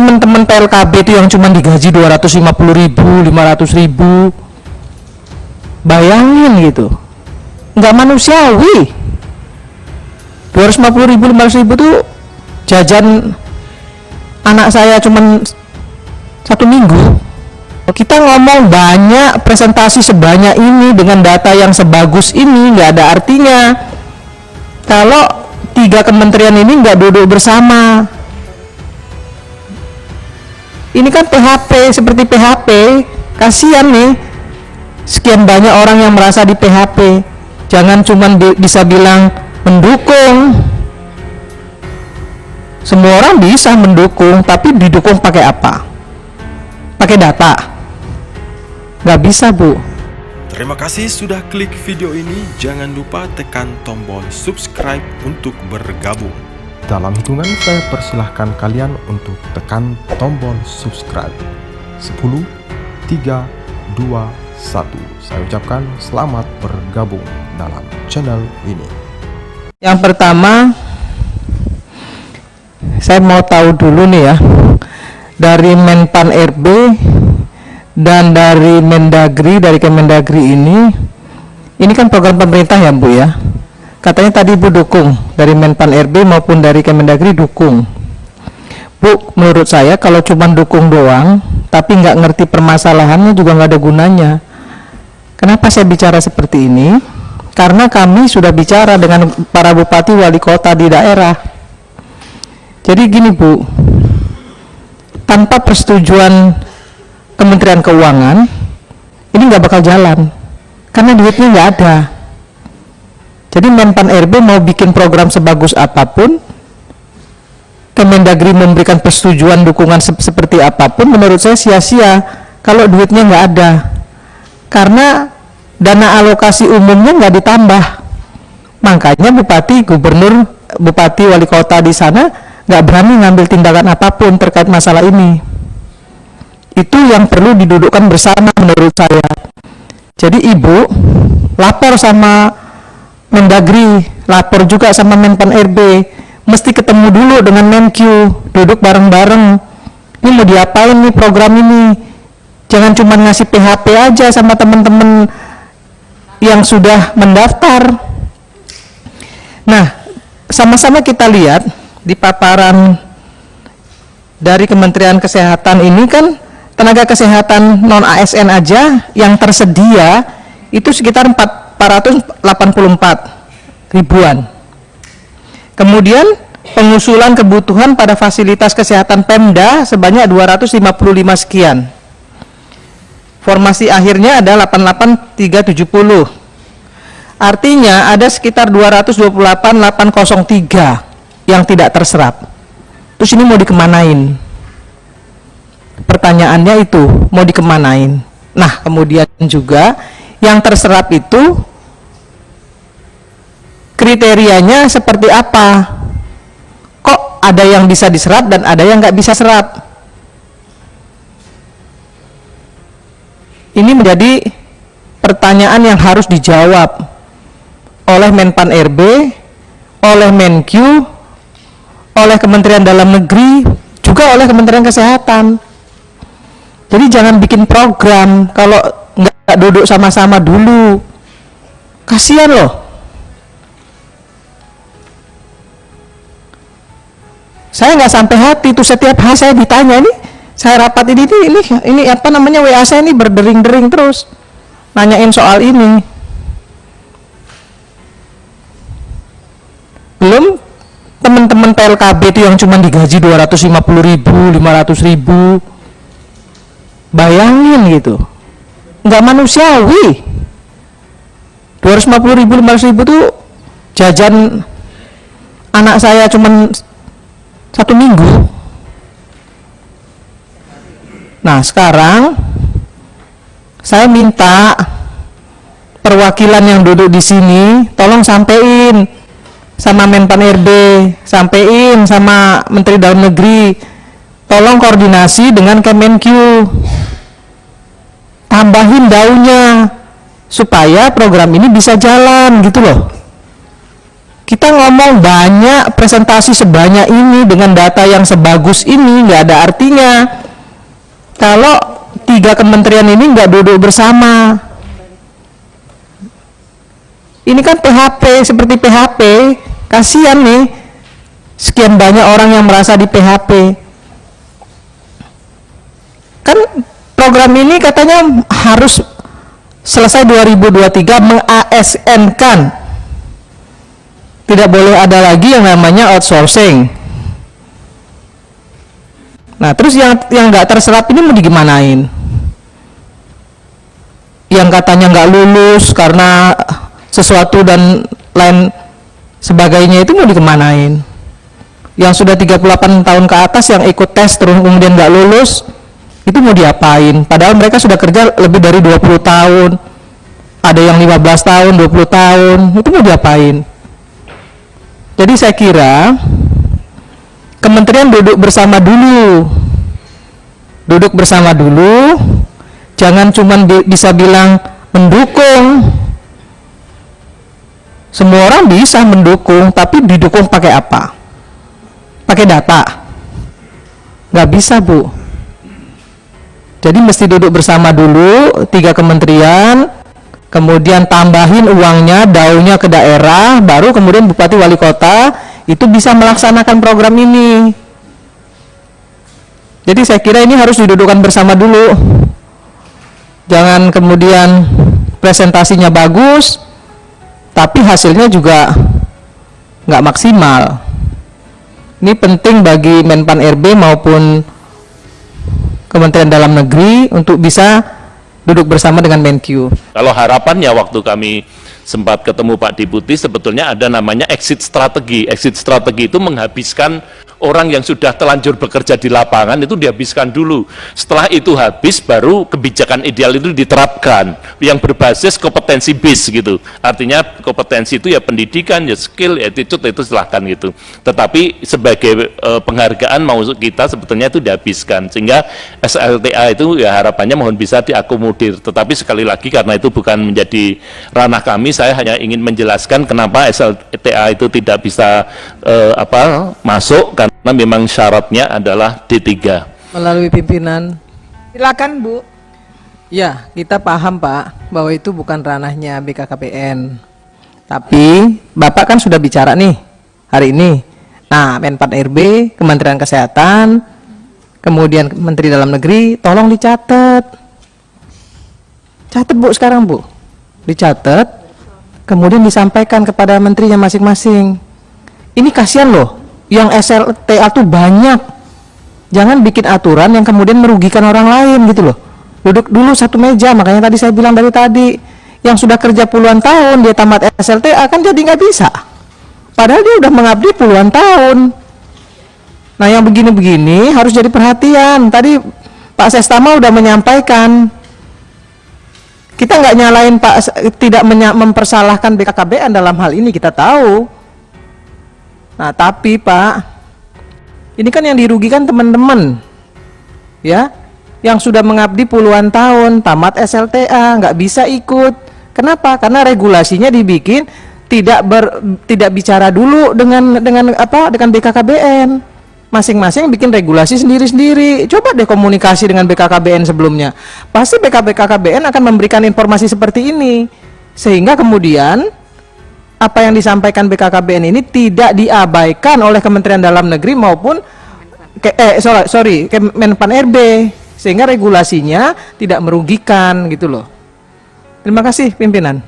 teman-teman PLKB itu yang cuma digaji 250.000, 500.000, bayangin gitu, nggak manusiawi. 250.000, 500.000 tuh jajan anak saya cuma 1 minggu. Kita ngomong banyak, presentasi sebanyak ini dengan data yang sebagus ini nggak ada artinya kalau 3 kementerian ini nggak duduk bersama. Ini kan PHP, seperti PHP, kasihan nih, sekian banyak orang yang merasa di PHP. Jangan cuma bisa bilang mendukung. Semua orang bisa mendukung, tapi didukung pakai apa? Pakai data? Nggak bisa, Bu. Terima kasih sudah klik video ini. Jangan lupa tekan tombol subscribe untuk bergabung. Dalam hitungan saya persilahkan kalian untuk tekan tombol subscribe. 10, 3, 2, 1. Saya ucapkan selamat bergabung dalam channel ini. Yang pertama, saya mau tahu dulu nih ya, dari Menpan RB dan dari Mendagri, dari Kemendagri ini kan program pemerintah ya Bu ya. Katanya tadi Bu dukung, dari Menpan RB maupun dari Kemendagri dukung. Bu, menurut saya kalau cuma dukung doang, tapi nggak ngerti permasalahannya juga nggak ada gunanya. Kenapa saya bicara seperti ini? Karena kami sudah bicara dengan para bupati wali kota di daerah. Jadi gini Bu, tanpa persetujuan Kementerian Keuangan ini nggak bakal jalan karena duitnya nggak ada. Jadi Menpan RB mau bikin program sebagus apapun, Kemendagri memberikan persetujuan dukungan seperti apapun, menurut saya sia-sia kalau duitnya nggak ada, karena dana alokasi umumnya nggak ditambah. Makanya bupati, gubernur, bupati, wali kota di sana nggak berani ngambil tindakan apapun terkait masalah ini. Itu yang perlu didudukkan bersama menurut saya. Jadi Ibu lapor sama Mendagri, lapor juga sama Menpan RB, mesti ketemu dulu dengan Menq, duduk bareng-bareng. Ini mau diapain nih program ini? Jangan cuma ngasih PHP aja sama teman-teman yang sudah mendaftar. Nah, sama-sama kita lihat di paparan dari Kementerian Kesehatan ini kan, tenaga kesehatan non ASN aja yang tersedia itu sekitar 484 ribuan. Kemudian pengusulan kebutuhan pada fasilitas kesehatan Pemda sebanyak 255 sekian. Formasi akhirnya ada 88370. Artinya ada sekitar 228.803 yang tidak terserap. Terus ini mau dikemanain? Pertanyaannya itu mau dikemanain. Nah, kemudian juga yang terserap itu kriterianya seperti apa? Kok ada yang bisa diserap dan ada yang nggak bisa serap? Ini menjadi pertanyaan yang harus dijawab oleh Menpan RB, oleh Menq, oleh Kementerian Dalam Negeri, juga oleh Kementerian Kesehatan. Jadi jangan bikin program kalau nggak duduk sama-sama dulu. Kasihan loh. Saya nggak sampai hati tuh, setiap hari saya ditanya, ini saya rapat ini apa namanya, WA saya ini berdering-dering terus nanyain soal ini. Belum teman-teman PLKB itu yang cuma digaji 250.000, 500.000, bayangin gitu, nggak manusiawi. 250.000, 500.000 tuh jajan anak saya cuma 1 minggu. Nah, sekarang saya minta perwakilan yang duduk di sini tolong sampein sama Menpan RB, sampein sama Menteri Dalam Negeri, tolong koordinasi dengan Kemenq, tambahin daunnya supaya program ini bisa jalan gitu loh. Kita ngomong banyak, presentasi sebanyak ini dengan data yang sebagus ini nggak ada artinya kalau 3 kementerian ini nggak duduk bersama. Ini kan PHP, seperti PHP, kasihan nih sekian banyak orang yang merasa di PHP. Kan program ini katanya harus selesai 2023, meng-ASN-kan. Tidak boleh ada lagi yang namanya outsourcing. Nah, terus yang nggak terserap ini mau digimanain? Yang katanya nggak lulus karena sesuatu dan lain sebagainya itu mau dikemanain? Yang sudah 38 tahun ke atas yang ikut tes terus kemudian nggak lulus, itu mau diapain? Padahal mereka sudah kerja lebih dari 20 tahun, ada yang 15 tahun, 20 tahun, itu mau diapain? Jadi saya kira kementerian duduk bersama dulu, jangan cuma bisa bilang mendukung. Semua orang bisa mendukung, tapi didukung pakai apa? Pakai data? Nggak bisa, Bu. Jadi mesti duduk bersama dulu 3 kementerian, kemudian tambahin uangnya, daunya ke daerah, baru kemudian bupati wali kota itu bisa melaksanakan program ini. Jadi saya kira ini harus didudukkan bersama dulu. Jangan kemudian presentasinya bagus, tapi hasilnya juga nggak maksimal. Ini penting bagi Menpan RB maupun Kementerian Dalam Negeri untuk bisa duduk bersama dengan Menkyu. Kalau harapannya waktu kami sempat ketemu Pak Deputi, sebetulnya ada namanya exit strategi. Exit strategi itu menghabiskan orang yang sudah telanjur bekerja di lapangan, itu dihabiskan dulu. Setelah itu habis, baru kebijakan ideal itu diterapkan, yang berbasis kompetensi base gitu. Artinya kompetensi itu ya pendidikan, ya skill, ya attitude, itu silahkan gitu. Tetapi sebagai penghargaan mau kita sebetulnya itu dihabiskan, sehingga SLTA itu ya harapannya mohon bisa diakomodir. Tetapi sekali lagi karena itu bukan menjadi ranah kami, saya hanya ingin menjelaskan kenapa SLTA itu tidak bisa masuk, karena memang syaratnya adalah D3. Melalui pimpinan. Silakan, Bu. Ya, kita paham Pak, bahwa itu bukan ranahnya BKKBN. Tapi Bapak kan sudah bicara nih hari ini. Nah, Menpan RB, Kementerian Kesehatan, kemudian Menteri Dalam Negeri, tolong dicatat. Catat Bu sekarang Bu. Dicatat, kemudian disampaikan kepada menterinya masing-masing. Ini kasihan loh, yang SLTA tuh banyak. Jangan bikin aturan yang kemudian merugikan orang lain gitu loh. Duduk dulu satu meja, makanya tadi saya bilang dari tadi, yang sudah kerja puluhan tahun dia tamat SLTA kan jadi nggak bisa. Padahal dia udah mengabdi puluhan tahun. Nah, yang begini-begini harus jadi perhatian. Tadi Pak Sestama udah menyampaikan. Kita nggak nyalain Pak, tidak mempersalahkan BKKBN dalam hal ini, kita tahu. Nah, tapi Pak, ini kan yang dirugikan teman-teman, ya, yang sudah mengabdi puluhan tahun, tamat SLTA, nggak bisa ikut. Kenapa? Karena regulasinya dibikin tidak bicara dulu dengan BKKBN. Masing-masing bikin regulasi sendiri-sendiri. Coba deh komunikasi dengan BKKBN sebelumnya. Pasti BKKBN akan memberikan informasi seperti ini, sehingga kemudian apa yang disampaikan BKKBN ini tidak diabaikan oleh Kementerian Dalam Negeri maupun Menpan RB, sehingga regulasinya tidak merugikan gitu loh. Terima kasih pimpinan.